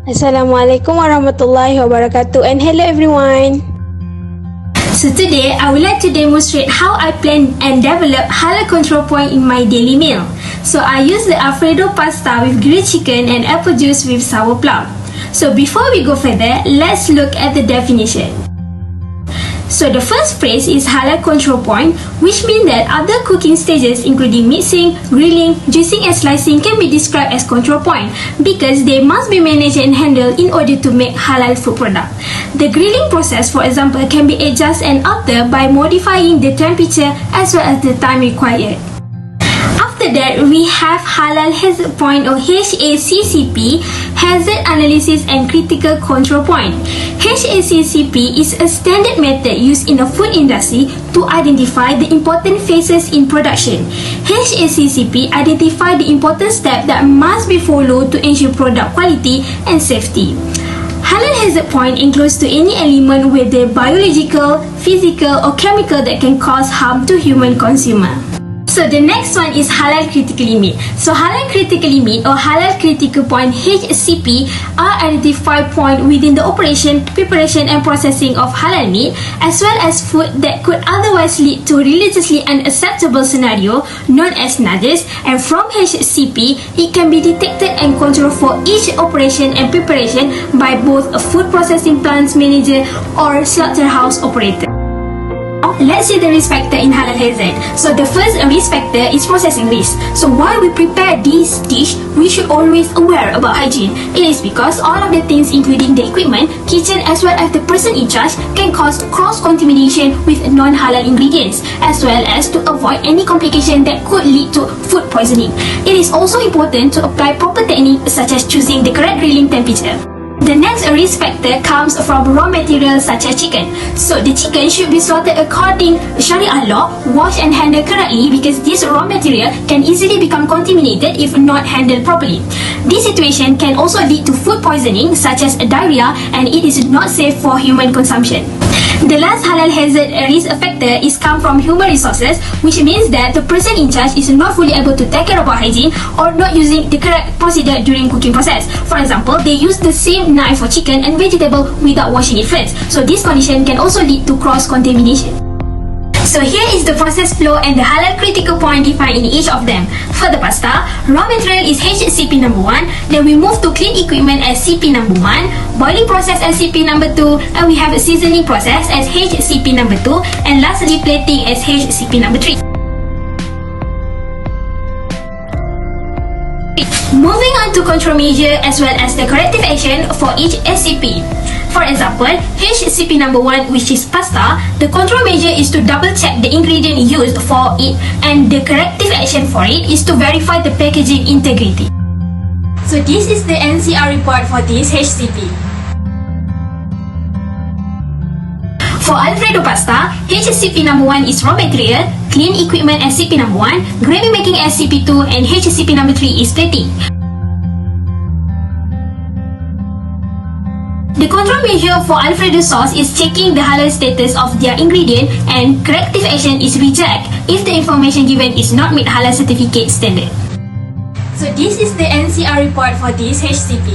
Assalamualaikum warahmatullahi wabarakatuh and hello everyone. So today, I would like to demonstrate how I plan and develop halal control point in my daily meal. So I use the Alfredo pasta with grilled chicken and apple juice with sour plum. So before we go further, let's look at the definition. So the first phrase is halal control point, which means that other cooking stages including mixing, grilling, juicing and slicing can be described as control point because they must be managed and handled in order to make halal food product. The grilling process, for example, can be adjusted and altered by modifying the temperature as well as the time required. After that, we have Halal Hazard Point or HACCP, Hazard Analysis and Critical Control Point. HACCP is a standard method used in the food industry to identify the important phases in production. HACCP identifies the important steps that must be followed to ensure product quality and safety. Halal Hazard Point includes to any element whether biological, physical or chemical that can cause harm to human consumer. So the next one is halal critical limit. So halal critical limit or halal critical point HCP are identified point within the operation, preparation and processing of halal meat as well as food that could otherwise lead to religiously unacceptable scenario known as najis, and from HCP it can be detected and controlled for each operation and preparation by both a food processing plants manager or slaughterhouse operator. Let's see the risk factor in halal hazard. So the first risk factor is processing risk. So while we prepare this dish, we should always aware about hygiene. It is because all of the things including the equipment, kitchen as well as the person in charge can cause cross-contamination with non-halal ingredients as well as to avoid any complication that could lead to food poisoning. It is also important to apply proper technique such as choosing the correct grilling temperature. The next risk factor comes from raw materials such as chicken. So the chicken should be slaughtered according to Sharia law, washed and handled correctly because this raw material can easily become contaminated if not handled properly. This situation can also lead to food poisoning such as diarrhea, and it is not safe for human consumption. The last halal hazard risk factor is come from human resources, which means that the person in charge is not fully able to take care about hygiene or not using the correct procedure during cooking process. For example, they use the same knife for chicken and vegetable without washing it first. So this condition can also lead to cross-contamination. So here is the process flow and the halal critical point defined in each of them. For the pasta, raw material is HCP number 1, then we move to clean equipment as CP number 1, boiling process as CP number 2, and we have a seasoning process as HCP number 2, and lastly plating as HCP number 3. Moving on to control measure as well as the corrective action for each SCP. For example, HCP number 1, which is pasta, the control measure is to double check the ingredient used for it, and the corrective action for it is to verify the packaging integrity. So this is the NCR report for this HCP. For Alfredo pasta, HCP number 1 is raw material, clean equipment SCP number 1, gravy making SCP 2, and HCP number 3 is plating. The control measure for Alfredo sauce is checking the halal status of their ingredient, and corrective action is reject if the information given is not meet halal certificate standard. So this is the NCR report for this HCP.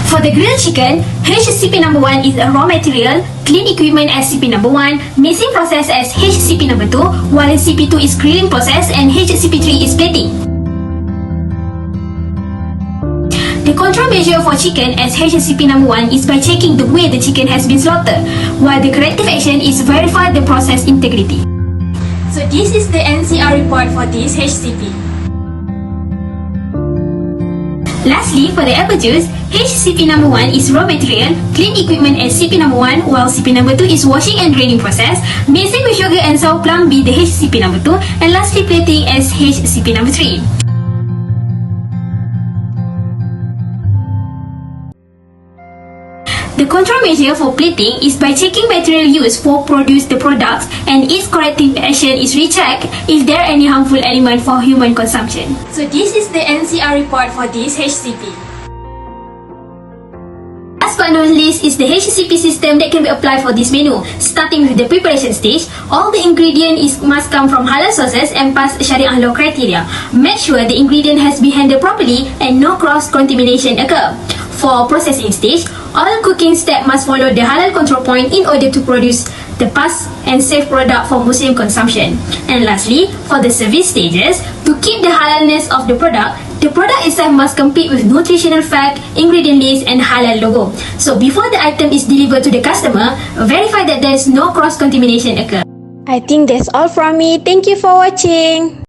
For the grilled chicken, HCP number 1 is a raw material, clean equipment SCP number 1, mixing process as HCP number 2, while SCP 2 is grilling process and HCP 3 is plating. The control measure for chicken as HCP number 1 is by checking the way the chicken has been slaughtered, while the corrective action is verify the process integrity. So this is the NCR report for this HCP. Lastly, for the apple juice, HCP number 1 is raw material, clean equipment as CP number 1, while CP number 2 is washing and draining process, mixing with sugar and sour plum be the HCP number 2, and lastly plating as HCP number 3. The control measure for plating is by checking material used for produce the products, and its corrective action is recheck if there are any harmful element for human consumption. So this is the NCR report for this HCP. Last but not least is the HACCP system that can be applied for this menu. Starting with the preparation stage, all the ingredient must come from halal sources and pass Syariah law criteria. Make sure the ingredient has been handled properly and no cross-contamination occur. For processing stage, all cooking steps must follow the halal control point in order to produce the fast and safe product for Muslim consumption. And lastly, for the service stages, to keep the halalness of the product itself must compete with nutritional fact, ingredient list and halal logo. So before the item is delivered to the customer, verify that there is no cross-contamination occur. I think that's all from me. Thank you for watching.